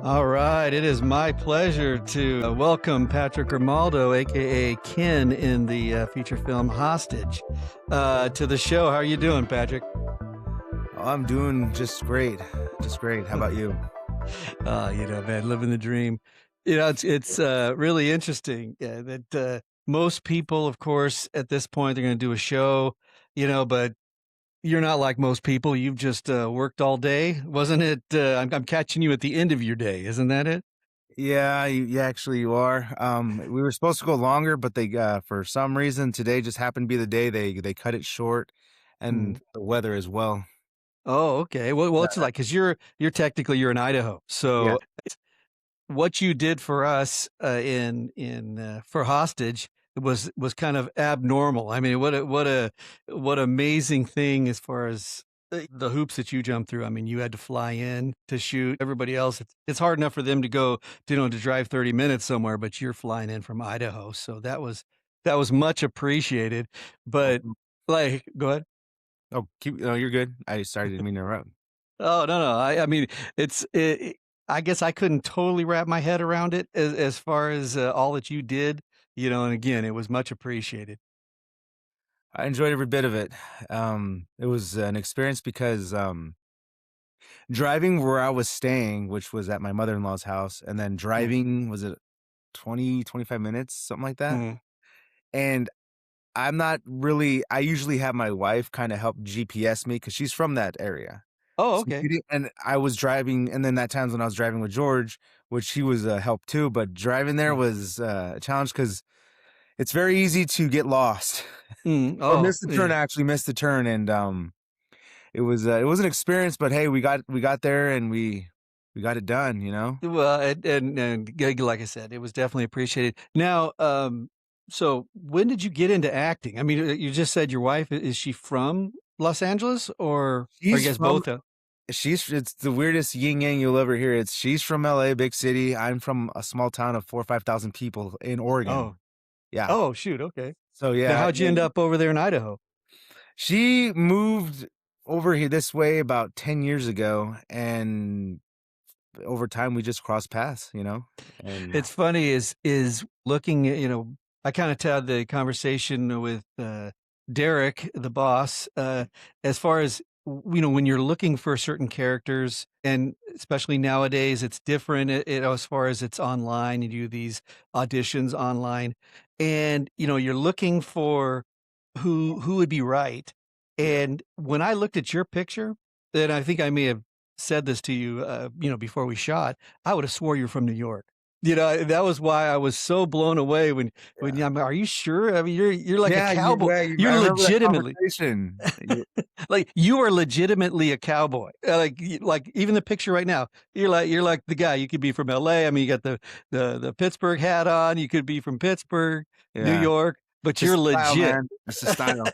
All right, it is my pleasure to welcome Patrick Grimaldo, aka Ken, in the feature film Hostage, to the show. How are you doing, Patrick? Oh, I'm doing just great. Just great. How about you? Man, living the dream. It's really interesting that most people, of course, at this point, they're going to do a show, but you're not like most people. You've just worked all day, wasn't it? I'm catching you at the end of your day, isn't that it? Yeah, actually you are. We were supposed to go longer, but they for some reason today just happened to be the day they cut it short, Mm. and the weather as well. Oh, okay. Well, it's Uh, like because you're technically you're in Idaho, yeah. so what you did for us in for hostage was kind of abnormal. I mean, what amazing thing as far as the hoops that you jumped through. I mean, you had to fly in to shoot. Everybody else, it's hard enough for them to go to drive 30 minutes somewhere, but you're flying in from Idaho, so that was much appreciated. Oh, But like, go ahead. keep. No, you're good. I sorry, didn't mean to interrupt. Oh, no. I mean, I guess I couldn't totally wrap my head around it as far as all that you did, and again, it was much appreciated. I enjoyed every bit of it. It was an experience because driving where I was staying, which was at my mother-in-law's house, and then Mm, driving was it 25 minutes, something like that. mm. And I'm not really I usually have my wife kinda help GPS me because she's from that area. Oh, So okay. she didn't and I was driving and then that times when I was driving with George, which he was a help too, but driving there Mm, was a challenge because it's very easy to get lost mm. or Oh, miss the turn, yeah. actually miss the turn, and, it was an experience, but hey, we got there and we got it done, you know? Well, like I said, it was definitely appreciated. Now, so when did you get into acting? I mean, you just said your wife is she from Los Angeles or I She's guess from both? she's it's the weirdest yin yang you'll ever hear. She's from LA, big city. I'm from a small town of 4 or 5,000 people in Oh, Oregon. Yeah. oh, shoot. Okay. So Now, yeah, how'd you end up over there in Idaho? she moved over here this way about 10 years ago, and over time we just crossed paths, you know? And It's funny is looking at, I kind of had the conversation with Derek, the boss, as far as when you're looking for certain characters, and especially nowadays, it's different. As far as it's online, you do these auditions online, and you're looking for who would be right. yeah. And when I looked at your picture, and I think I may have said this to you, before we shot, I would have swore you're from New York. That was why I was so blown away when Yeah. I'm, are you sure? I mean, you're like a Yeah, cowboy. I You're remember that legitimately conversation. like you are legitimately a cowboy. Like even the picture right now, you're like the guy. You could be from LA. I mean, you got the Pittsburgh hat on. You could be from Pittsburgh, New Yeah. York, but Just you're the style, legit. man. Just the style.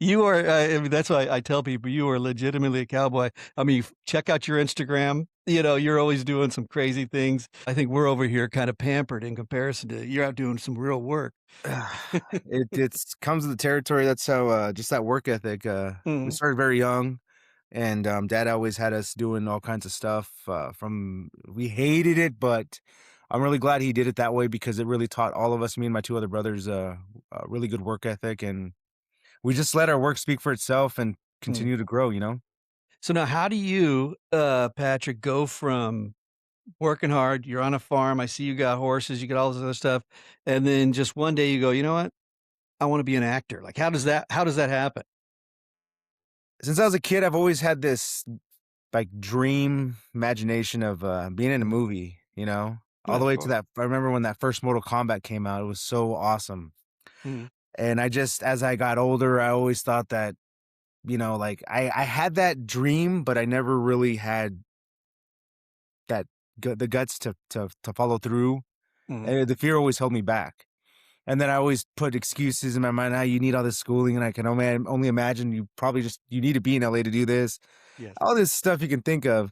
You are, I mean, that's why I tell people you are legitimately a cowboy. I mean, check out your Instagram. You're always doing some crazy things. I think we're over here kind of pampered in comparison to you're out doing some real work. It's comes with the territory. That's how just that work ethic. We Mm, started very young, and dad always had us doing all kinds of stuff. From we hated it, but I'm really glad he did it that way because it really taught all of us, me and my two other brothers, a really good work ethic, and we just let our work speak for itself and mm. continue to grow. You know. So now, how do you, Patrick, go from working hard? You're on a farm. I see you got horses. You got all this other stuff, and then just one day you go, you know what? I want to be an actor. Like, how does that happen? Since I was a kid, I've always had this like dream imagination of being in a movie. You know, all Yeah, the of way to course. that. I remember when that first Mortal Kombat came out. It was so awesome. Mm, And I just as I got older, I always thought that, like I had that dream, but I never really had that the guts to follow through. mm. And the fear always held me back. And then I always put excuses in my mind. Ah, you need all this schooling, and I can only imagine you probably just you need to be in LA to do this. Yes. All this stuff you can think of.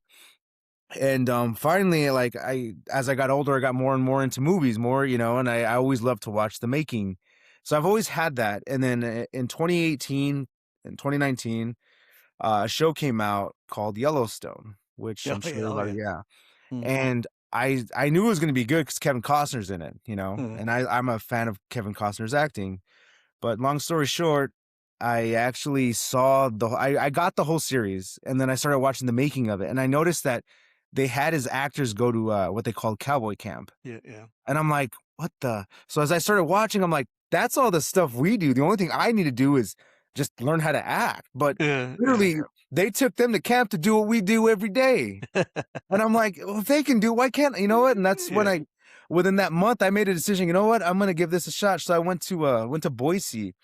And finally, like as I got older, I got more and more into movies, more, and I always loved to watch the making. So I've always had that. And then in 2018 and 2019, a show came out called Yellowstone, which Oh I'm yeah. sure a Oh lot of, yeah. yeah. Mm, and I knew it was gonna be good because Kevin Costner's in it, mm, and I'm a fan of Kevin Costner's acting. But long story short, I actually saw I got the whole series, and then I started watching the making of it, and I noticed that they had his actors go to, what they called cowboy camp, yeah, yeah. and I'm like, "What the?" So as I started watching, I'm like, "That's all the stuff we do. The only thing I need to do is just learn how to act." But Yeah, yeah. literally, they took them to camp to do what we do every day. And I'm like, "Well, if they can do it, why can't you know what?" And that's when Yeah. within that month, I made a decision, "You know what? I'm gonna give this a shot." So I went to Boise,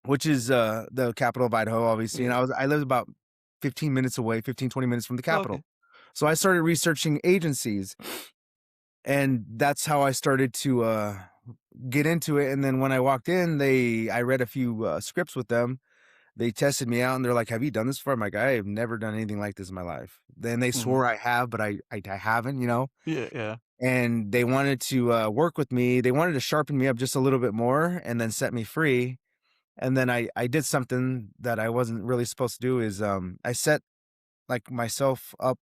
which is, the capital of Idaho, obviously, and Yeah. I lived about 15 minutes away, 15, 20 minutes from the Okay. capital. So I started researching agencies, and that's how I started to, get into it. And then when I walked in, I read a few, scripts with them. They tested me out, and they're like, "Have you done this before?" I'm like, "I have never done anything like this in my life." Then they Mhm. swore I have, but I haven't, Yeah, yeah. and they wanted to, work with me. They wanted to sharpen me up just a little bit more and then set me free. And then I did something that I wasn't really supposed to do is, I set, like, myself up.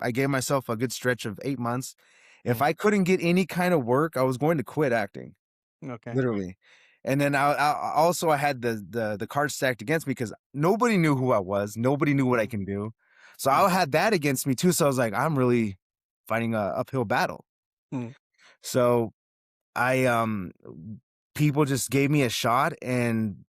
I gave myself a good stretch of 8 months. If Mm, I couldn't get any kind of work, I was going to quit acting, okay. literally. And then I had the cards stacked against me because nobody knew who I was. Nobody knew what I Mm, can do. So mm, I had that against me too. So I was like, I'm really fighting a uphill battle. mm, So I people just gave me a shot, and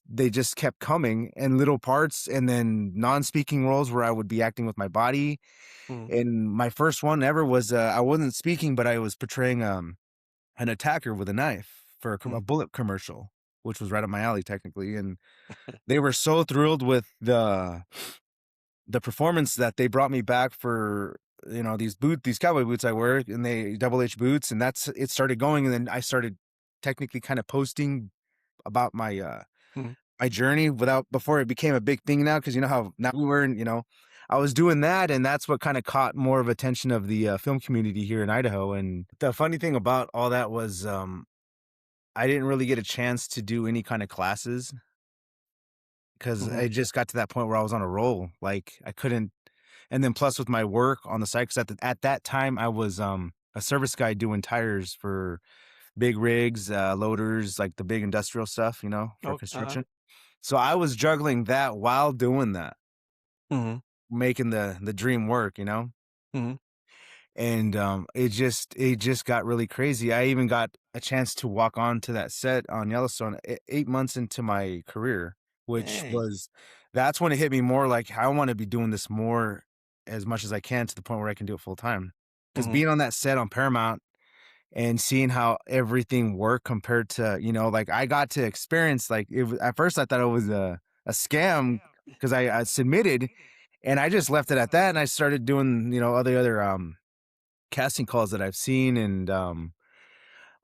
they just kept coming in little parts, and then non-speaking roles where I would be acting with my body. mm, And my first one ever was, I wasn't speaking, but I was portraying an attacker with a knife for a mm, bullet commercial, which was right up my alley technically. And they were so thrilled with the performance that they brought me back for, these cowboy boots I wear, and they double H boots, and that's it started going. And then I started technically kind of posting about mm. my journey without before it became a big thing now, because you know how now we were, I was doing that, and that's what kind of caught more of attention of the film community here in Idaho. And the funny thing about all that was, I didn't really get a chance to do any kind of classes because Mhm. I just got to that point where I was on a roll. Like I couldn't, and then plus with my work on the site, 'cause at that time I was a service guy doing tires for big rigs, loaders, like the big industrial stuff, for Oh, uh-huh. construction. So I was juggling that while doing that, Mhm, making the dream work, you know? mhm. And, it just got really crazy. I even got a chance to walk onto that set on Yellowstone 8 months into my career, which Dang. was that's when it hit me more like, I wanna be doing this more as much as I can to the point where I can do it full time. Because Mhm. being on that set on Paramount and seeing how everything worked compared to, like, I got to experience, like, at first I thought it was a scam because I submitted, and I just left it at that, and I started doing, other, casting calls that I've seen, and,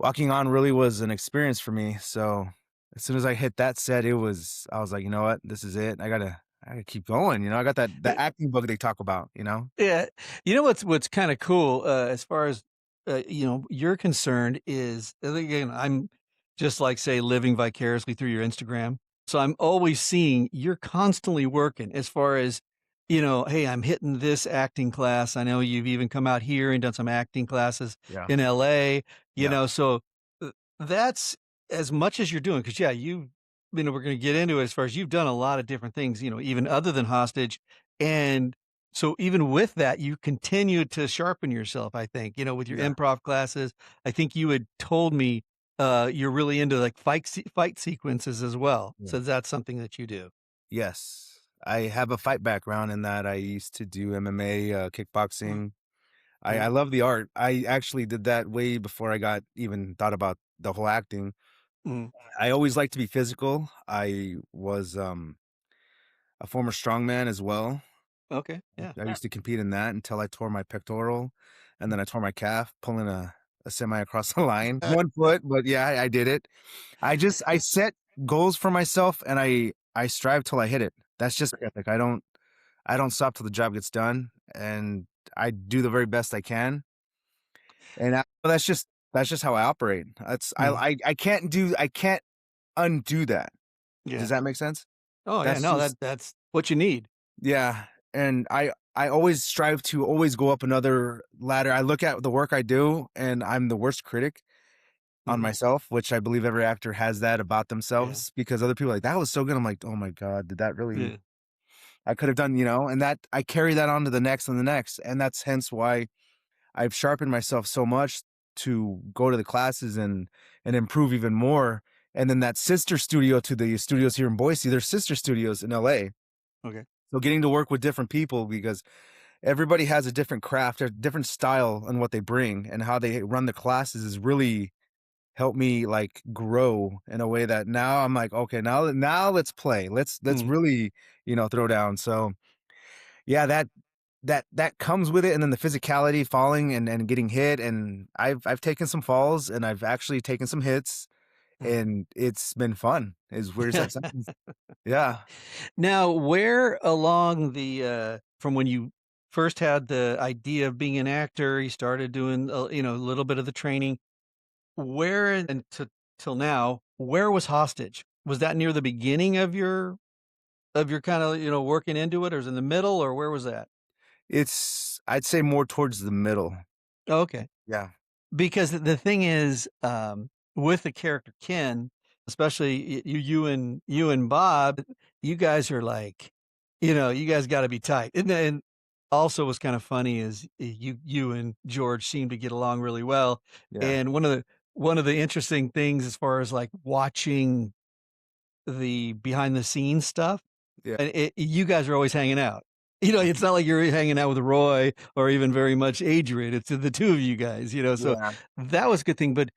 walking on really was an experience for me. So as soon as I hit that set, I was like, "You know what? This is it. I gotta keep going." I got that acting book they talk about, you know? Yeah. You know what's kinda cool, as far as, you're concerned is again, I'm just like, say, living vicariously through your Instagram. So I'm always seeing you're constantly working as far as, "Hey, I'm hitting this acting class." I know you've even come out here and done some acting classes Yeah. in LA, Yeah. so, that's as much as you're doing. Because yeah, we're gonna get into it as far as you've done a lot of different things, even other than Hostage, and so even with that, you continue to sharpen yourself, I think, with your Yeah. improv classes. I think you had told me, you're really into, like, fight sequences as well. Yeah. So that's something that you do. Yes. I have a fight background in that I used to do MMA, Mm, kickboxing. I mm, love the art. I actually did that way before I got even thought about the whole acting. mm. I always liked to be physical. I was, a former strongman as well. Okay, yeah. I used to compete in that until I tore my pectoral, and then I tore my calf pulling a semi across the line. 1 foot, but yeah, I did it. I set goals for myself, and I strive till I hit it. That's just work ethic. I don't stop till the job gets done, and I do the very best I can. And that's just how I operate. That's Mhm. I can't undo that. Does Yeah. that make sense? Oh, yeah, That's no, just that's what you need. yeah, and I always strive to always go up another ladder. I look at the work I do, and I'm the worst critic on Mhm. myself, which I believe every actor has that about Yeah. themselves because other people are like, "That was so good." I'm like, "Oh my god, did that really Yeah. I could have done," and that I carry that on to the next and the next, and that's hence why I've sharpened myself so much to go to the classes and improve even more. And then that sister studio to the studios here in Boise, there's sister studios in LA. Okay. So getting to work with different people because everybody has a different craft, a different style on what they bring and how they run the classes is really helped me like grow in a way that now I'm like, okay, now let's play. Let's Mhm. really, throw down. So yeah, that comes with it, and then the physicality, falling and getting hit, and I've taken some falls, and I've actually taken some hits, Mhm. and it's been fun, as weird as that sounds. Yeah. Now, where along the, from when you first had the idea of being an actor, you started doing, a little bit of the training, where and to till now, where was Hostage? Was that near the beginning of your kinda, working into it, or was it in the middle, or where was that? I'd say more towards the middle. Oh, okay. Yeah. Because the thing is, with the character Ken, especially you and Bob, you guys are like, you guys gotta be tight. And then also what's kind of funny is you and George seem to get along really well. Yeah. And one of the interesting things as far as like watching the behind the scenes stuff, Yeah. and you guys are always hanging out. It's not like you're hanging out with Roy or even very much Adrian. It's the two of you guys, so Yeah. that was a good thing. But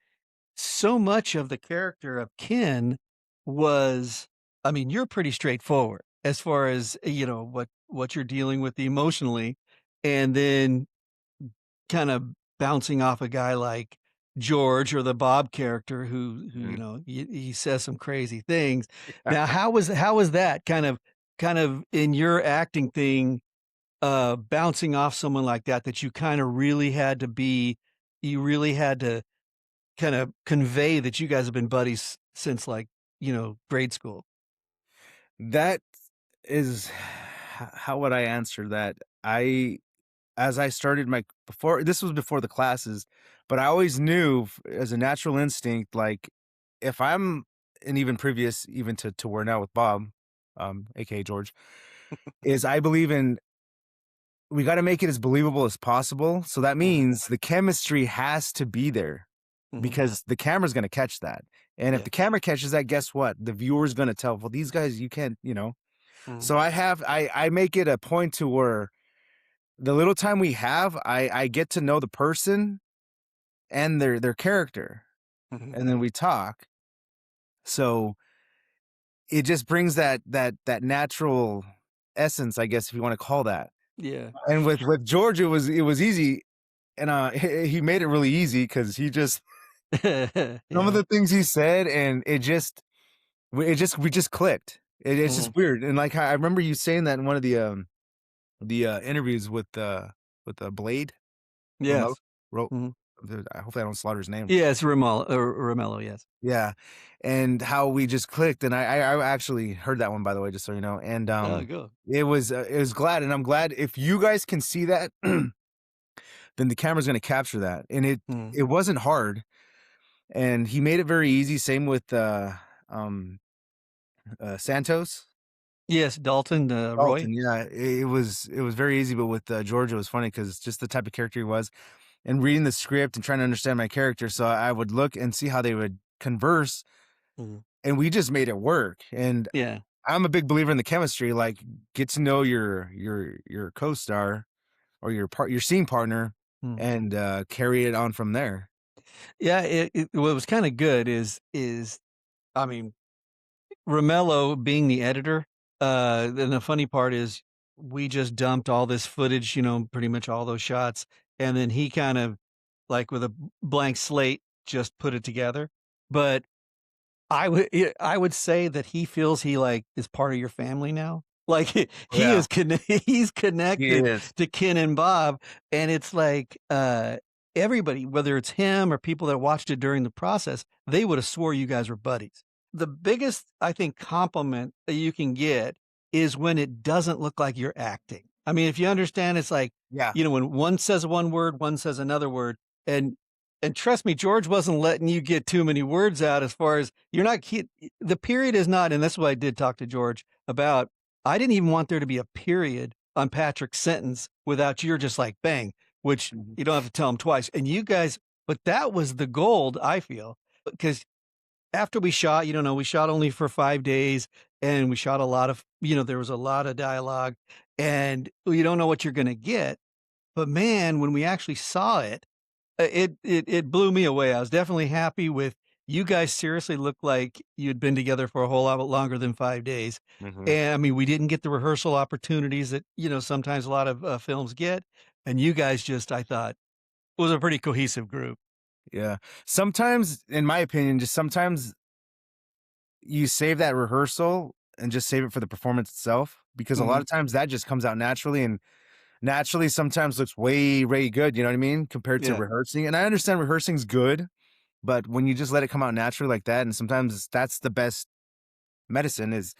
so much of the character of Ken was, I mean, you're pretty straightforward as far as, what you're dealing with emotionally, and then kind of bouncing off a guy like George or the Bob character who Mhm. he says some crazy things. Now, how was that kind of in your acting thing, bouncing off someone like that you kind of really had to be, you really had to kind of convey that you guys have been buddies since like, grade school. That is how would I answer that? As I started my before this was before the classes, but I always knew as a natural instinct, like if I'm and even previous, even to where now with Bob, aka George, is I believe in we got to make it as believable as possible. So that Mhm, means the chemistry has to be there mhm, because the camera's going to catch that. And if yeah, the camera catches that, guess what? The viewer's going to tell, well, these guys, you can't. mhm, So I make it a point to where the little time we have, I get to know the person and their character, mhm, and then we talk. So it just brings that natural essence, I guess, if you want to call that. yeah. And with George, it was easy, and he made it really easy because he just some of Yeah, the things he said, and we just clicked. It's just mhm, weird, and like I remember you saying that in one of the interviews with Blade Romello. yes, Ro- mhm. Hopefully I don't slaughter his name. Yes, Ramello, yes. Yeah, and how we just clicked, and I actually heard that one, by the way, just so you know, and, Oh, good. it was glad, and I'm glad if you guys can see that, then the camera's gonna capture that, and it Mhm. it wasn't hard, and he made it very easy, same with, um, Santos. Yes, Dalton, Roy. Dalton, yeah, it was very easy, but with, George, it was funny because just the type of character he was, and reading the script and trying to understand my character, so I would look and see how they would converse, Mhm. and we just made it work, and Yeah, I'm a big believer in the chemistry, like, get to know your co-star or your scene partner mhm. and, carry it on from there. Yeah, what was kinda good is I mean, Romello being the editor, then the funny part is we just dumped all this footage, pretty much all those shots, and then he kind of, like, with a blank slate, just put it together. But I would say that he feels he, like, is part of your family now. Like, he Yeah, is he's he connected is. to Ken and Bob, and it's like, everybody, whether it's him or people that watched it during the process, they would have swore you guys were buddies. The biggest, I think, compliment that you can get is when it doesn't look like you're acting. I mean, if you understand, it's like, Yeah. when one says one word, one says another word, and trust me, George wasn't letting you get too many words out as far as you're not the period is not, and that's what I did talk to George about. I didn't even want there to be a period on Patrick's sentence without you're just like bang, which Mhm. you don't have to tell him twice. And you guys, but that was the gold, I feel, because after we shot, we shot only for 5 days and we shot a lot of, there was a lot of dialogue and you don't know what you're going to get. But man, when we actually saw it, it blew me away. I was definitely happy with you guys. Seriously looked like you'd been together for a whole lot longer than 5 days. Mhm. And I mean, we didn't get the rehearsal opportunities that, sometimes a lot of films get. And you guys just, I thought, was a pretty cohesive group. Yeah. Sometimes, in my opinion, just sometimes you save that rehearsal and just save it for the performance itself, because a lot Hmm. of times that just comes out naturally, and naturally sometimes looks way, way good, you know what I mean? Compared to Yeah. rehearsing. And I understand rehearsing's good, but when you just let it come out naturally like that, and sometimes that's the best medicine, is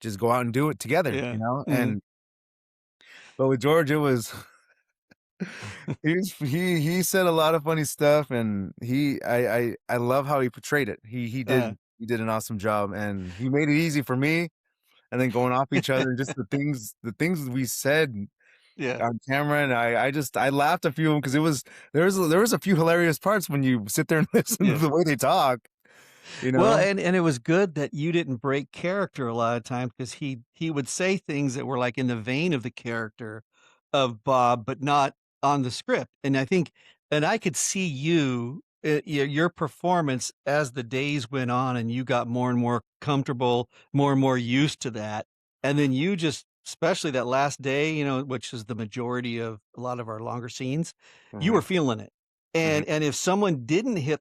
just go out and do it together, Yeah. you know? Hmm. And but with George, it was he said a lot of funny stuff, and I love how he portrayed it. He did an awesome job, and he made it easy for me, and then going off each other, and just the things we said Yeah. on camera, and I laughed a few of them, because there was a few hilarious parts when you sit there and listen to Yeah. the way they talk, you Well, know? and it was good that you didn't break character a lot of times because he would say things that were, like, in the vein of the character of Bob, but not on the script, and I think and I could see you, your performance as the days went on and you got more and more comfortable, more and more used to that, and then you just especially that last day, which is the majority of a lot of our longer scenes, you were Mhm, feeling it, mhm, and if someone didn't hit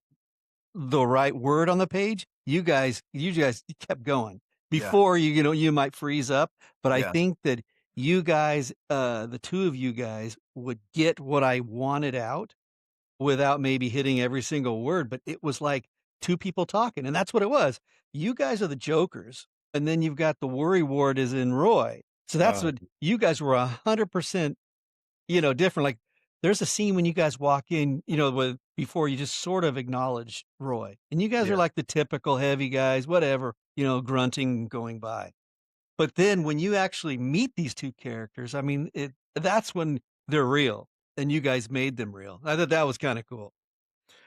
the right word on the page, you guys kept going. yeah, Before you might freeze up, but I yeah, think that you guys, the 2 of you guys would get what I wanted out without maybe hitting every single word, but it was like 2 people talking, and that's what it was. You guys are the jokers, and then you've got the worry ward is in Roy. So that's uh, what you guys were 100% different. Like, there's a scene when you guys walk in, with before you just sort of acknowledge Roy, and you guys are yeah. like the typical heavy guys, whatever, grunting and going by. But then when you actually meet these 2 characters, I mean, that's when they're real, and you guys made them real. I thought that was kinda cool.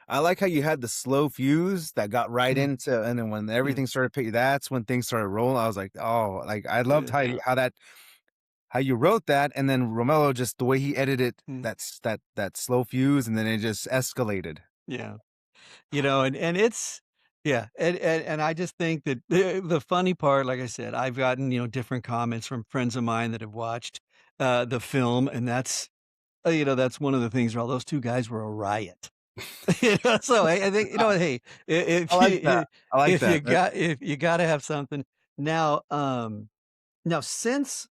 I like how you had the slow fuse that got right Mhm. into, and then when Yeah, everything started picking, that's when things started rolling. I was like, "Oh," like, I loved yeah, how you wrote that, and then Romello, just the way he edited mm, that slow fuse, and then it just escalated. yeah. And it's yeah, and I just think that the funny part, like I said, I've gotten, different comments from friends of mine that have watched, the film, and that's one of the things where all those 2 guys were a riot. So I think, hey, I if like that. you I like that. if you gotta have something. Now, now since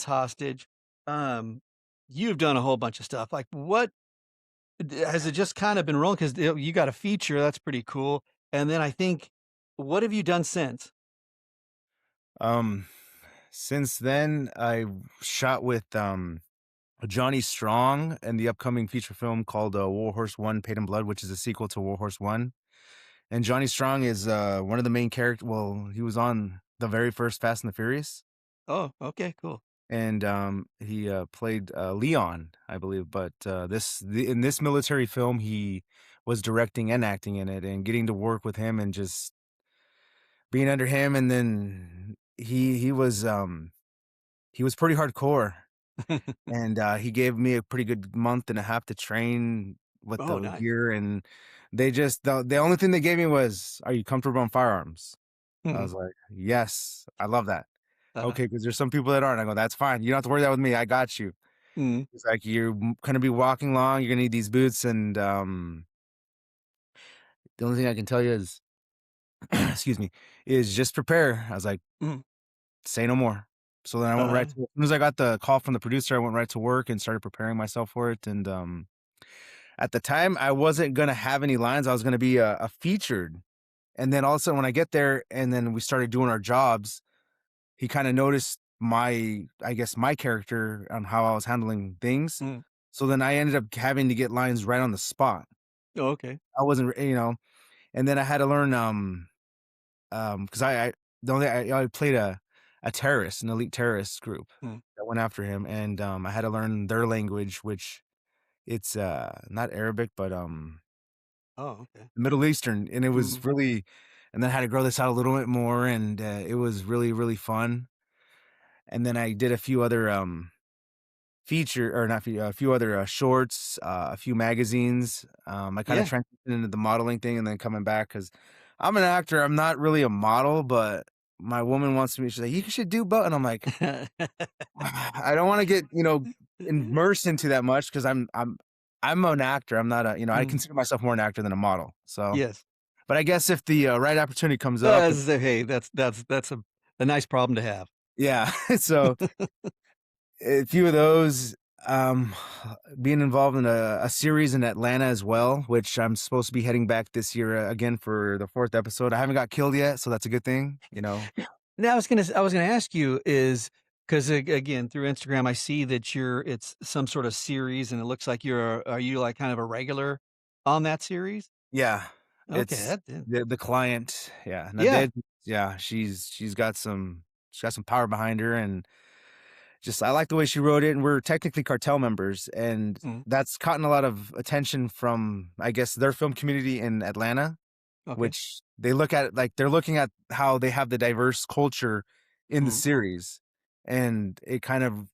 Hostage, um, you've done a whole bunch of stuff. Like, what has it just kind of been rolling? 'Cause, you got a feature, that's pretty cool, and then I think what have you done since? Um, since then, I shot with, Johnny Strong in the upcoming feature film called, War Horse 1: Paid in Blood, which is a sequel to War Horse 1. And Johnny Strong is, one of the main characters. Well, he was on the very first Fast and the Furious, Oh, okay, cool. and, he, played, Leon, I believe, but, in this military film, he was directing and acting in it, and getting to work with him and just being under him, and then he was pretty hardcore, and, he gave me a pretty good month and a half to train with Oh, the nice. gear, and the only thing they gave me was, "Are you comfortable on firearms?" I Mhm. was like, "Yes, I love that." Uh-huh. Okay, because there's some people that aren't. I go, "That's fine. You don't have to worry that with me. I got you." Mhm. It's like, "You're gonna be walking long, you're gonna need these boots, and, the only thing I can tell you is" excuse me, "is just prepare." I was like, Mhm. "Say no more." So then I went right Uh-huh. to as soon as I got the call from the producer, I went right to work and started preparing myself for it, and, at the time, I wasn't gonna have any lines. I was gonna be a featured, and then all of a sudden when I get there and then we started doing our jobs, he kinda noticed I guess, my character on how I was handling things. Mm. So then I ended up having to get lines right on the spot. Oh, okay. I wasn't, and then I had to learn, because I the only I played a terrorist, an elite terrorist group Mm. that went after him, and, I had to learn their language, which it's, not Arabic, but, Oh, okay. Middle Eastern, and it Mhm. was really, and then I had to grow this out a little bit more, and, it was really, really fun, and then I did a few other, feature or not a few other, shorts, a few magazines. I kinda Yeah. transitioned into the modeling thing and then coming back because 'cause I'm an actor, I'm not really a model, but my woman wants me, she's like, "You should do both," and I'm like, I don't wanna get, immersed into that much because I'm an actor, I'm not I Mm. consider myself more an actor than a model, so Yes. but I guess if the, right opportunity comes up, Hey, that's a nice problem to have. yeah, so a few of those, being involved in a series in Atlanta as well, which I'm supposed to be heading back this year, again for the 4th episode. I haven't got killed yet, so that's a good thing, you know? Now I was gonna ask you is 'cause again, through Instagram, I see that it's some sort of series, and it looks like are you, like, kind of a regular on that series? Yeah, Okay, it's that did the client, yeah, yeah. Nadej, yeah, she's got some power behind her, and just I like the way she wrote it, and we're technically cartel members, and Mhm. that's gotten a lot of attention from, I guess, their film community in Atlanta. Okay. Which they look at it like they're looking at how they have the diverse culture in the Mhm. series, and it kind of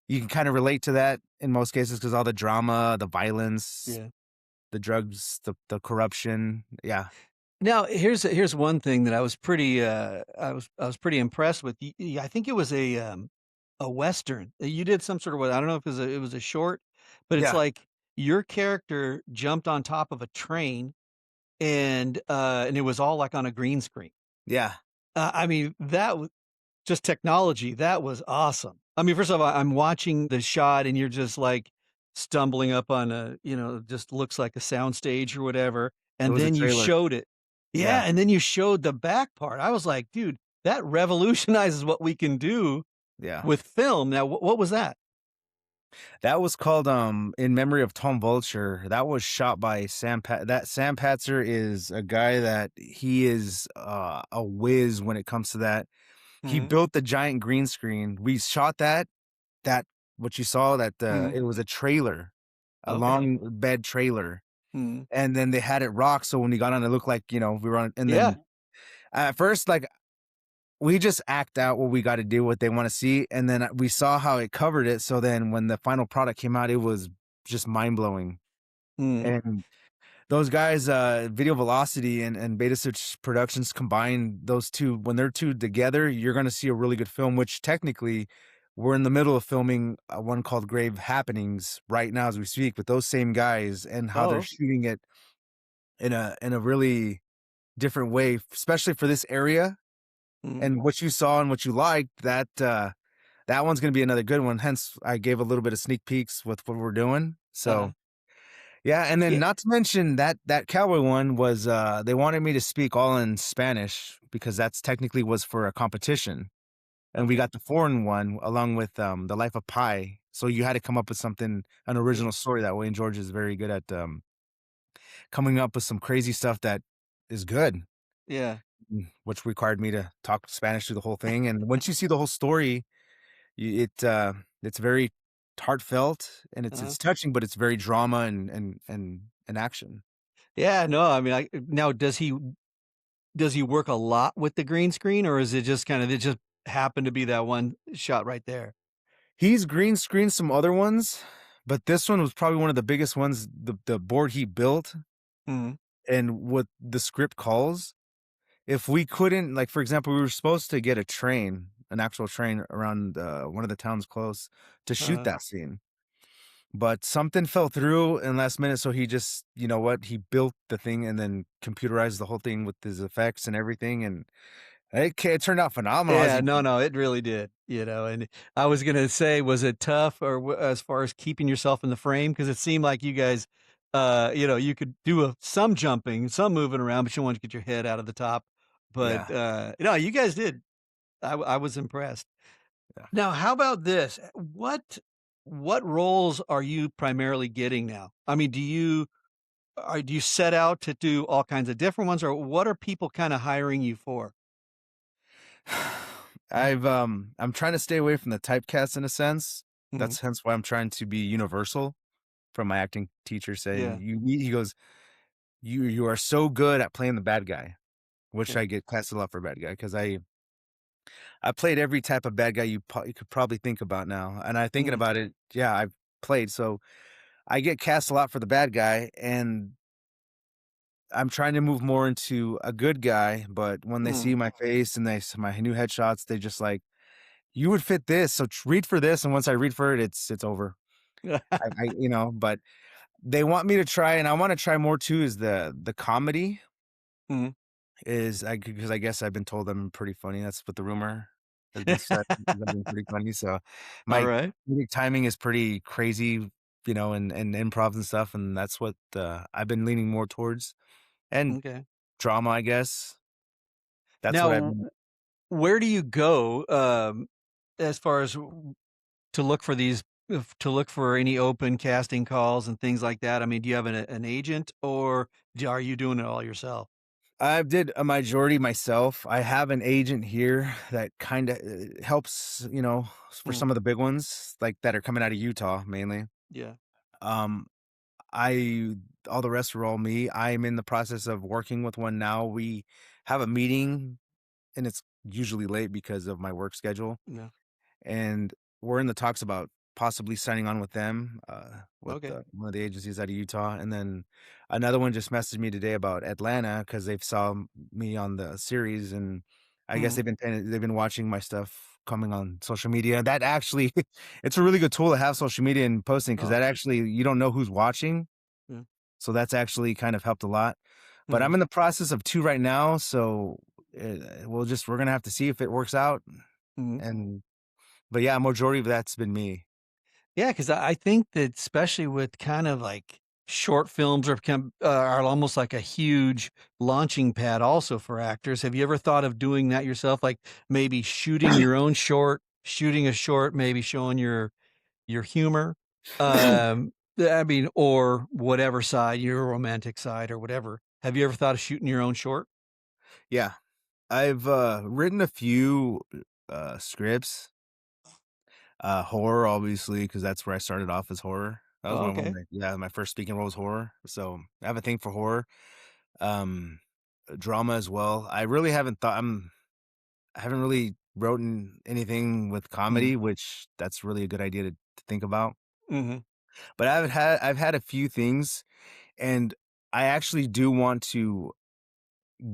you can kind of relate to that in most cases because all the drama, the violence, Yeah. the drugs, the corruption. Yeah. Now, here's one thing that I was pretty, I was pretty impressed with. I think it was a Western. You did some sort of what I don't know if it was a short, but it's Yeah. like your character jumped on top of a train and it was all like on a green screen. Yeah. I mean, just technology, that was awesome. I mean, first of all, I'm watching the shot and you're just, like, stumbling up on just looks like a soundstage or whatever, It and was a then you trailer. showed it. Yeah. Yeah, and then you showed the back part. I was like, "Dude, that revolutionizes what we can do Yeah. with film." Now, what was that? That was called, In Memory of Tom Vulture. That was shot by Sam Patzer is a guy that he is, a whiz when it comes to that. He Mhm, built the giant green screen. We shot that what you saw that, mhm. it was a trailer, a Okay. long bed trailer, Mhm. and then they had it rock, so when we got on, it looked like, we were on, and Yeah. then at first, like, we just act out what we gotta do, what they wanna see, and then, we saw how it covered it, so then when the final product came out, it was just mind-blowing, Mhm. and those guys, Video Velocity and Beta Switch Productions combined, those 2 when they're 2 together, you're gonna see a really good film, which technically, we're in the middle of filming, one called Grave Happenings right now as we speak with those same guys and how they're Oh. shooting it in a really different way, especially for this area, Mhm. and what you saw and what you liked, that one's gonna be another good one, hence, I gave a little bit of sneak peeks with what we're doing, Uh-huh. so yeah, and then Yeah. not to mention that cowboy one was, they wanted me to speak all in Spanish because that's technically was for a competition, and we Okay. got the foreign one along with, The Life of Pi, so you had to come up with something an Yeah. original story that way, and George is very good at, coming up with some crazy stuff that is good, Yeah. which required me to talk Spanish through the whole thing, and once you see the whole story, it's very heartfelt, and Uh-huh. it's touching, but it's very drama and action. Yeah, no, I mean, I now does he work a lot with the green screen, or is it just it just happened to be that one shot right there? He's green screened some other ones, but this one was probably one of the biggest ones, the board he built Mhm, and what the script calls. If we couldn't like, for example, we were supposed to get a train, an actual train around, one of the towns close to shoot uh-huh. that scene, but something fell through in last minute, so he just you know what? He built the thing and then computerized the whole thing with his effects and everything, and it turned out phenomenal as Yeah, you no, no, it really did, and I was gonna say, was it tough or as far as keeping yourself in the frame? Because it seemed like you guys, you could do some jumping, some moving around, but you wanted to get your head out of the top, but, yeah. no, you guys did. I was impressed. Yeah. Now, how about this? What roles are you primarily getting now? I mean, do you set out to do all kinds of different ones, or what are people kinda hiring you for? I'm trying to stay away from the typecast in a sense. Mhm. That's hence why I'm trying to be universal from my acting teacher saying, Yeah, "You he goes, you are so good at playing the bad guy," which yeah. I get casted a lot for bad guy because I played every type of bad guy you could probably think about now, and I thinking Mhm, about it, yeah, I've played, so I get cast a lot for the bad guy, and I'm trying to move more into a good guy, but when they see mhm. my face and my new headshots, they just like, "You would fit this, so read for this," and once I read for it, it's over. But they want me to try, and I wanna try more too is the comedy Mhm. is I because I guess I've been told I'm pretty funny, that's what the rumor has been said, is I've been pretty funny, so my Alright, comedic timing is pretty crazy, and improvs and stuff, and that's what, I've been leaning more towards, and okay. drama, I guess. That's what I've Now, been. where do you go, as far as to look for these to look for any open casting calls and things like that? I mean, do you have an agent, or are you doing it all yourself? I did a majority myself. I have an agent here that kinda, helps, for Mm, some of the big ones, like, that are coming out of Utah, mainly. yeah, Um, I all the rest are all me. I'm in the process of working with one now. We have a meeting, and it's usually late because of my work schedule, yeah, and we're in the talks about possibly signing on with them, with, okay. one of the agencies out of Utah, and then another one just messaged me today about Atlanta because 'cause they've saw me on the series, and I guess Mhm. they've been watching my stuff coming on social media. That actually it's a really good tool to have social media and posting because Oh, that actually you don't know who's watching, yeah, so that's actually kind of helped a lot. But mhm, I'm in the process of 2 right now, so, we're gonna have to see if it works out, mhm. and but yeah, majority of that's been me. Yeah, 'cause I think that especially with kind of like short films are almost like a huge launching pad also for actors. Have you ever thought of doing that yourself? Like maybe shooting your own short, shooting a short, maybe showing your humor? I mean, or whatever side, your romantic side or whatever. Have you ever thought of shooting your own short? Yeah. I've, written a few, scripts, horror, obviously, because that's where I started off as horror. That was Oh, one of okay. my first speaking role was horror, so I have a thing for horror. Um, Drama as well. I haven't really written anything with Mm, comedy, which that's really a good idea to think about. mhm, But I've had a few things, and I actually do want to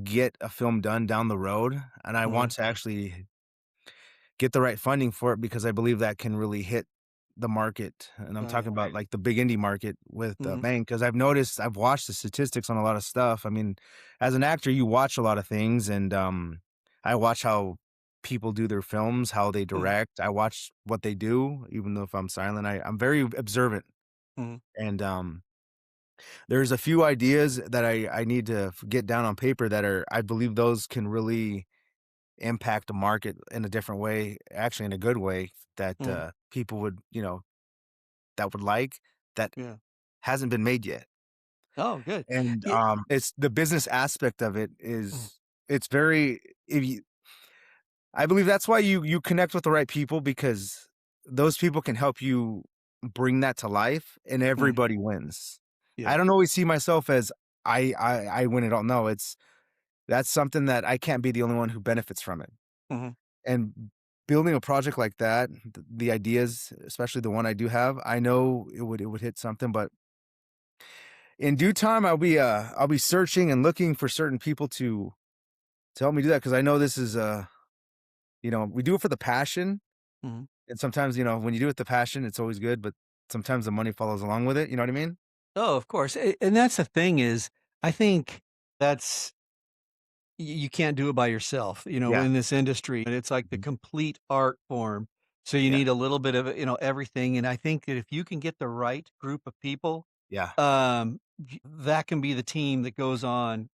get a film done down the road, and I mhm. want to actually get the right funding for it because I believe that can really hit the market, and I'm Oh, talking yeah. about, like, the big indie market with, Mhm, Bang, 'cause I've watched the statistics on a lot of stuff. I mean, as an actor, you watch a lot of things, and, I watch how people do their films, how they mhm, direct. I watch what they do, even though if I'm silent, I'm very observant, mhm, and, there's a few ideas that I need to get down on paper that are I believe those can really impact the market in a different way, actually in a good way that, mhm. people that would like, that Yeah. hasn't been made yet. Oh, good. And, Ye it's the business aspect of it Mhm, is it's very if you I believe that's why you connect with the right people because those people can help you bring that to life and mhm. everybody wins. I Yeah. don't always see myself as I win it all. No, that's something that I can't be the only one who benefits from it. Mhm, And building a project like that, the ideas, especially the one I do have, I know it would hit something, but in due time, I'll be searching and looking for certain people to help me do that because I know this is, we do it for the passion, mhm. and sometimes, when you do it with the passion, it's always good, but sometimes the money follows along with it, you know what I mean? Oh, of course, and that's the thing is, I think that's you can't do it by yourself, Yeah. in this industry, and it's like the Mhm. complete art form, so you Yeah. need a little bit of, everything, and I think that if you can get the right group of people, Yeah. that can be the team that goes on,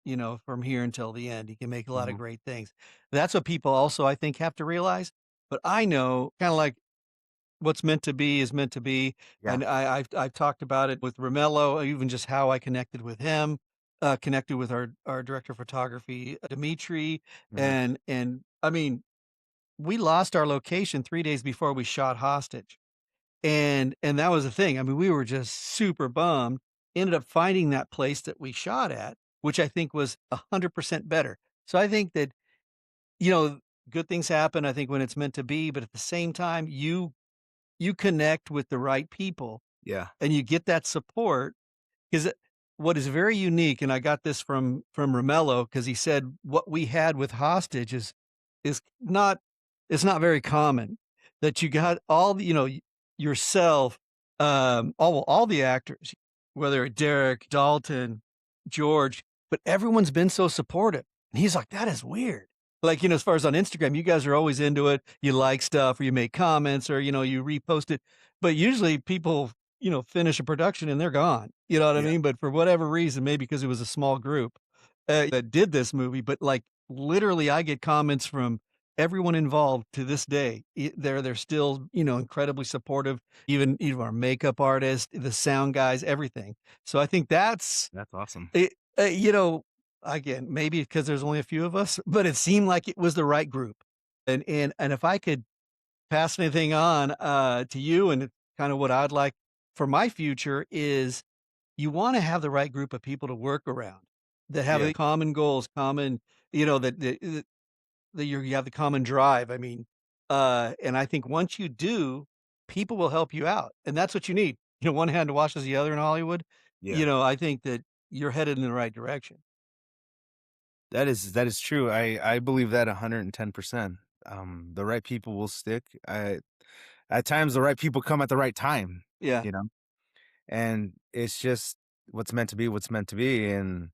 from here until the end. You can make a lot of Mhm. great things. That's what people also, I think, have to realize. But I know, kind of like what's meant to be is meant to be. Yeah. And I've talked about it with Romello, even just how I connected with him, connected with our director of photography, Dimitri, Mhm. and I mean, we lost our location 3 days before we shot Hostage. And that was the thing. I mean, we were just super bummed. Ended up finding that place that we shot at, which I think was 100% better. So I think that, you know, good things happen, I think, when it's meant to be, but at the same time, you connect with the right people Yeah. and you get that support. 'Cause what is very unique, and I got this from Romello, because he said what we had with Hostage is not it's not very common, that you got all the yourself, all the actors, whether Derek, Dalton, George, but everyone's been so supportive, and he's like, "That is weird." Like, as far as on Instagram, you guys are always into it, you like stuff, or you make comments, or, you repost it, but usually people finish a production and they're gone. You know what I Yeah. mean? But for whatever reason, maybe because it was a small group that did this movie, but like literally, I get comments from everyone involved to this day. They're still incredibly supportive. Even our makeup artist, the sound guys, everything. So I think that's That's awesome. it. Again, maybe because there's only a few of us, but it seemed like it was the right group. And if I could pass anything on to you, and it's kind of what I'd like for my future is you want to have the right group of people to work around that have Yeah. the common goals, common, that you have the common drive. I mean, and I think once you do, people will help you out, and that's what you need. One hand washes the other in Hollywood. Yeah. I think that you're headed in the right direction. That is true. I believe that 110%. The right people will stick. At times the right people come at the right time, Yeah. you know? And it's just what's meant to be. And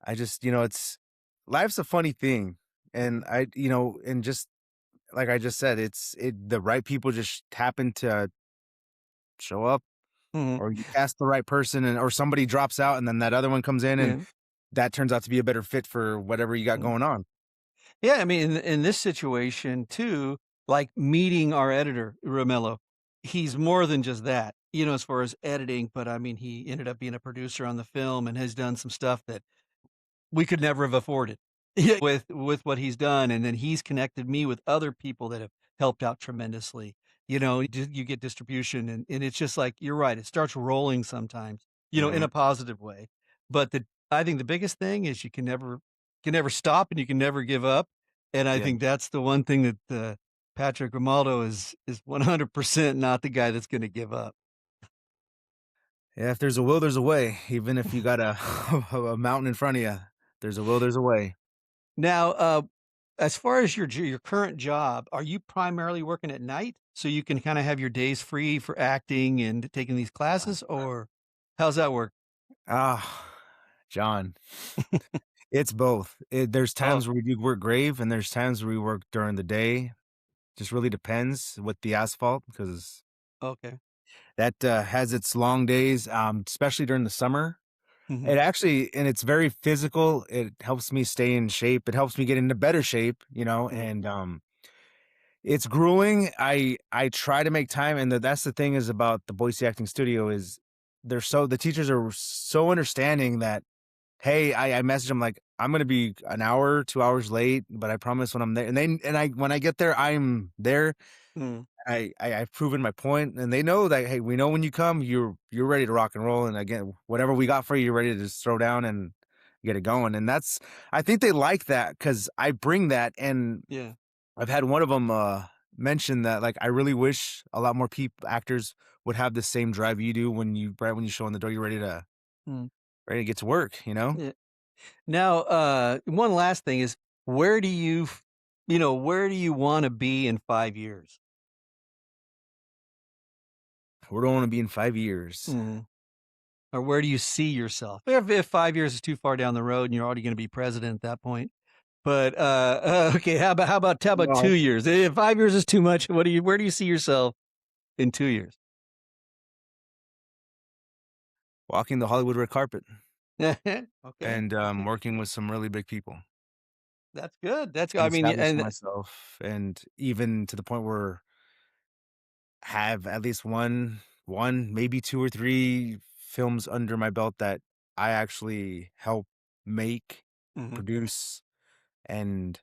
I just, it's life's a funny thing. And and just like I just said, the right people just happen to show up, Hmm. or you cast the right person, and or somebody drops out and then that other one comes in, and Yeah. that turns out to be a better fit for whatever you got Mm. going on. Yeah, I mean, in this situation too, like meeting our editor, Romello, he's more than just that, as far as editing, but I mean, he ended up being a producer on the film and has done some stuff that we could never have afforded. Yeah, with what he's done, and then he's connected me with other people that have helped out tremendously. You get distribution, and it's just like you're right, it starts rolling sometimes, in a Mhm. positive way. But I think the biggest thing is you can never stop and you can never give up. And I Yeah. think that's the one thing that Patrick Grimaldo is 100% not the guy that's going to give up. Yeah, if there's a will, there's a way. Even if you got a a mountain in front of you, there's a will, there's a way. Now, as far as your current job, are you primarily working at night so you can kind of have your days free for acting and taking these classes, or how's that work? Ah, John, it's both. There's Oh, times where we do work grave, and there's times where we work during the day. Just really depends with the asphalt, because okay. that has its long days, especially during the summer. Hmm. It actually, and it's very physical. It helps me stay in shape. It helps me get into better shape, Hmm. and it's grueling. I try to make time, and that's the thing is about the Boise Acting Studio is the teachers are so understanding that, hey, I message them like, I'm gonna be an hour, 2 hours late, but I promise when I'm there, and I when I get there, I'm there. Hmm. I've proven my point, and they know that, hey, we know when you come, you're ready to rock and roll, and again, whatever we got for you, you're ready to just throw down and get it going, and that's I think they like that because I bring that, and Yeah. I've had one of them mention that, like, I really wish a lot more people actors would have the same drive you do when you show in the door, you're Mm. ready to get to work, you know? Yeah. Now, one last thing is, where do where do you want to be in 5 years? Where do I want to be in 5 years? Mhm. Or where do you see yourself? If 5 years is too far down the road and you're already going to be president at that point. But okay, how about Well, 2 years? If 5 years is too much, where do you see yourself in 2 years? walking the Hollywood red carpet Okay, and okay, working with some really big people that's good. That's and I mean, establishing and myself, and even to the point where have at least one, maybe 2 or 3 films under my belt that I actually help make, mhm, produce, and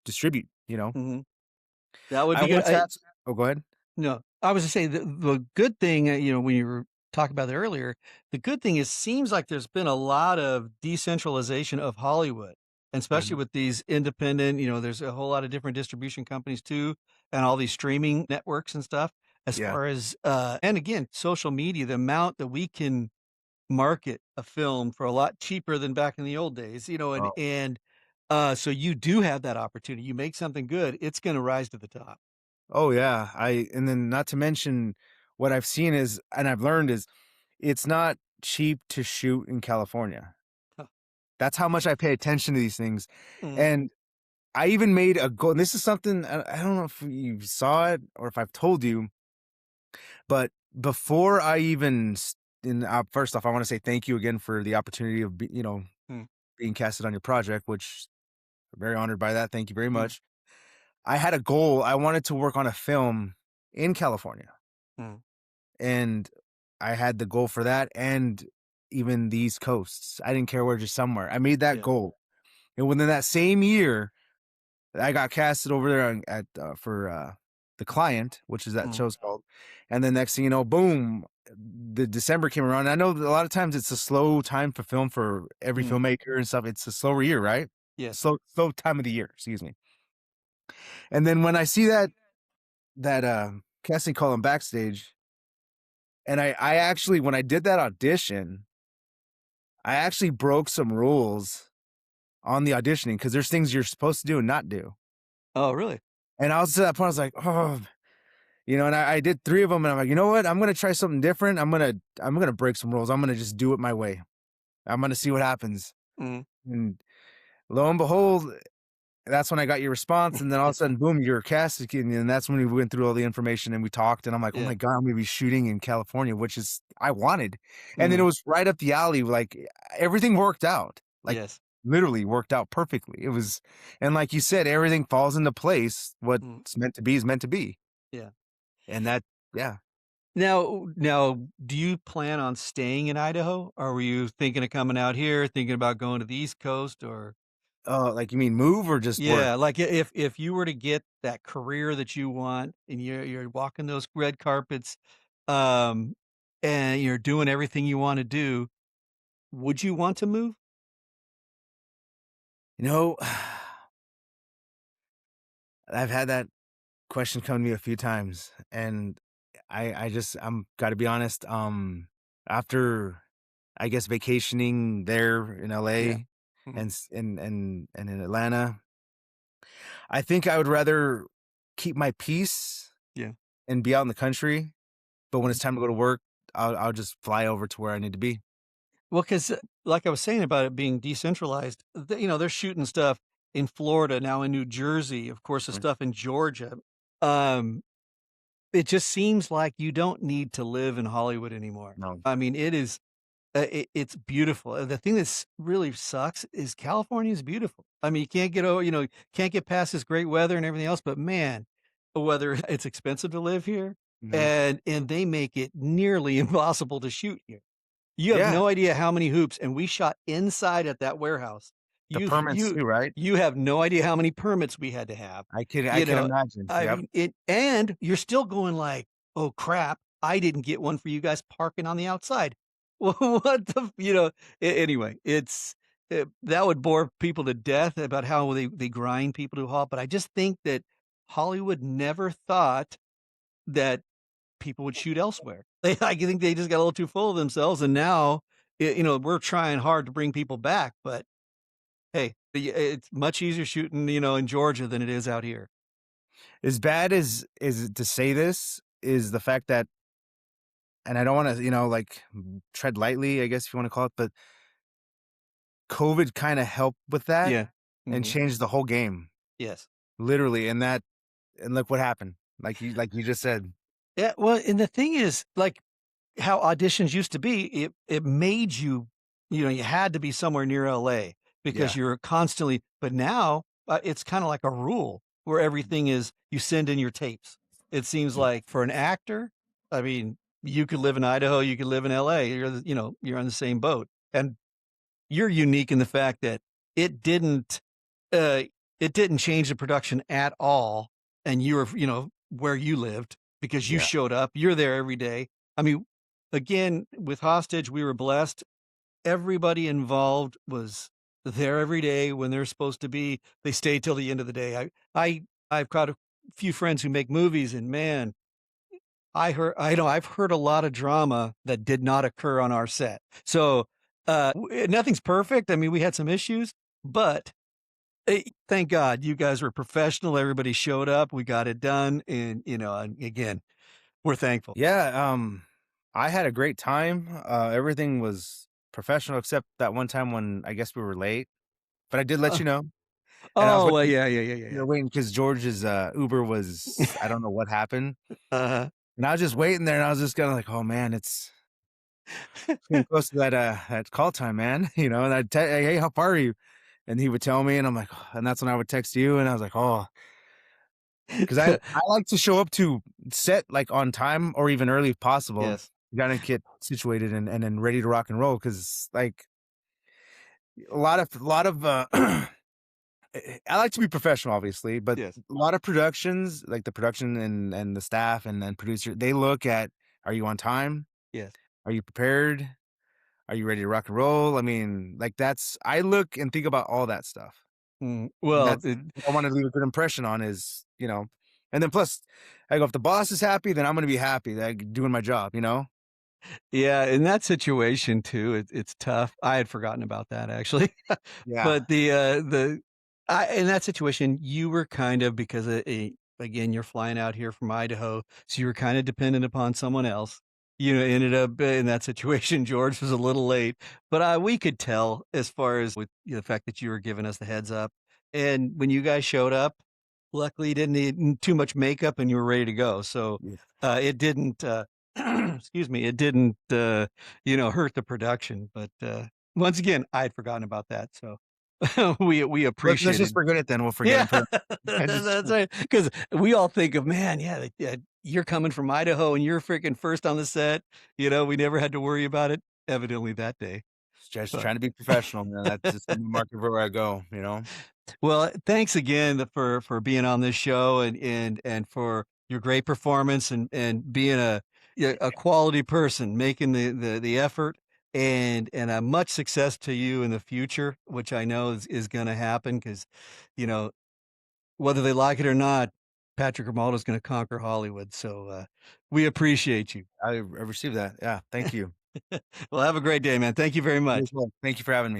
distribute, you know? mhm. That would I be good. once had Oh, go ahead. No, I was to say the good thing, when you were talking about it earlier, the good thing is seems like there's been a lot of decentralization of Hollywood, and especially Mhm. with these independent, there's a whole lot of different distribution companies too, and all these streaming networks and stuff. As Yeah. far as, and again, social media, the amount that we can market a film for a lot cheaper than back in the old days, Oh. so you do have that opportunity. You make something good, it's going to rise to the top. Oh, yeah, and then not to mention what I've seen is and I've learned is it's not cheap to shoot in California. That's how much I pay attention to these things, Mhm, and I even made a goal and this is something I don't know if you saw it or if I've told you, but before I even s and, first off, I wanna say thank you again for the opportunity of mm, being casted on your project, which I'm very honored by that, thank you very mm, much. I had a goal, I wanted to work on a film in California, mm. and I had the goal for that and even the East Coasts. I didn't care where, just somewhere. I made that Yeah. goal, and within that same year I got casted over there for, The Client, which is that Mm, show's called, and then next thing you know, boom, the December came around. I know that a lot of times it's a slow time for film for every mm, filmmaker and stuff. It's a slower year, right? yes. Slow time of the year, excuse me. And then when I see that casting call on Backstage, and I actually when I did that audition, I actually broke some rules on the auditioning because there's things you're supposed to do and not do. Oh, really? And I was to that point, I was like, "Oh." And I did 3 of them, and I'm like, "You know what? I'm gonna try something different. I'm gonna break some rules. I'm gonna just do it my way. I'm gonna see what happens." Mm. And lo and behold, that's when I got your response, and then all of a sudden, boom, you're casted, and that's when we went through all the information and we talked, and I'm like, "Oh Yeah. my god, I'm gonna be shooting in California," which is I wanted. And then it Mhm. was right up the alley, like, everything worked out. Like, Yes. literally worked out perfectly. It was and like you said, everything falls into place. Mm. What's meant to be is meant to be. Yeah. And that yeah. Now, do you plan on staying in Idaho? Or were you thinking of coming out here, thinking about going to the East Coast or Oh, like, you mean move or just work? yeah, like, if you were to get that career that you want and you're walking those red carpets, um, and you're doing everything you wanna do, would you want to move? You know, I've had that question come to me a few times, and I just I'm gotta be honest, after, I guess, vacationing there in Yeah. LA Mhm. and in Atlanta, I think I would rather keep my peace Yeah. and be out in the country, but when Mhm. it's time to go to work, I'll just fly over to where I need to be. Well, because like I was saying about it being decentralized, they're shooting stuff in Florida, now in New Jersey, of course, the Mm, stuff in Georgia. Um, it just seems like you don't need to live in Hollywood anymore. no. I mean, it's beautiful. The thing that's really sucks is California is beautiful. I mean, you can't get over, can't get past this great weather and everything else, but man, the weather, it's expensive to live here, Mhm. and they make it nearly impossible to shoot here. You have Yeah, no idea how many hoops, and we shot inside at that warehouse. the You permits you too, right? you have no idea how many permits we had to have. I You can know, imagine. I Yep. mean, and you're still going like, "Oh, crap, I didn't get one for you guys parking on the outside." Well, what the f anyway, that would bore people to death about how they grind people to a halt, but I just think that Hollywood never thought that people would shoot elsewhere. I think they just got a little too full of themselves, and now, we're trying hard to bring people back, but hey, it's much easier shooting, in Georgia than it is out here. As bad as is to say this, is the fact that and I don't wanna, like, tread lightly, I guess, if you wanna call it, but COVID kinda helped with that Yeah. and Mhm. changed the whole game, Yes. literally, and look what happened, like you just said. Yeah, well, and the thing is, like, how auditions used to be, it made you, you know, you had to be somewhere near LA because Yeah. you're constantly, but now, it's kinda like a rule where everything is you send in your tapes. It seems Yeah. like for an actor, I mean, you could live in Idaho, you could live in LA, you're the, you know, you're on the same boat, and you're unique in the fact that it didn't, uh, it didn't change the production at all, and you were, you know, where you lived because you Yeah. showed up. You're there every day. I mean, again, with Hostage, we were blessed. Everybody involved was there every day when they're supposed to be. They stay till the end of the day. I've got a few friends who make movies, and man, I know I've heard a lot of drama that did not occur on our set. So, nothing's perfect. I mean, we had some issues, but, thank God you guys were professional. Everybody showed up. We got it done, and, you know, and again, we're thankful. Yeah, I had a great time. Everything was professional except that one time when I guess we were late, but I did let Uh, you know, and I was oh, well, waiting. yeah, yeah, yeah, yeah, We yeah. were waiting because George's Uber was, I don't know what happened, Uh-huh. and I was just waiting there, and I was just kind of like, "Oh man, it's getting close to that call time, man." You know, and I'd "Hey, how far are you?" And he would tell me, and I'm like, and that's when I would text you, and I was like, "Oh," because I like to show up to set like on time or even early if possible. Yes, You gotta get situated and then ready to rock and roll because like a lot of I like to be professional, obviously, but yes, a lot of productions, like the production and the staff and producer, they look at, are you on time? yes. Are you prepared? Are you ready to rock and roll? I mean, like that's I look and think about all that stuff. And Well, that's what I want to leave a good impression on is, and then plus I go, if the boss is happy, then I'm gonna be happy, like doing my job, you know? yeah, in that situation too, it's tough. I had forgotten about that actually. Yeah. But in that situation, you were kind of because, again, you're flying out here from Idaho, so you were kinda dependent upon someone else. You know, ended up in that situation, George was a little late, but, we could tell as far as with the fact that you were giving us the heads up, and when you guys showed up, luckily you didn't need too much makeup and you were ready to go, so, Yeah. it didn't, excuse me, it didn't, you know, hurt the production, but, once again, I had forgotten about that, so we Let's just appreciated. forget it then. We'll forget Yeah, and put I just that's right. Because we all think of, "Man, yeah, you're coming from Idaho and you're freaking first on the set," you know, we never had to worry about it, evidently that day, just but trying to be professional, man. That's just the mark everywhere I go, you know? well, thanks again for being on this show and for your great performance and being a, yeah, a quality person, making the effort and much success to you in the future, which I know is going to happen because, you know, whether they like it or not, Patrick Grimaldo is going to conquer Hollywood. So we appreciate you. I received that. Yeah, thank you. Well, have a great day, man. Thank you very You much. as well. Thank you for having me.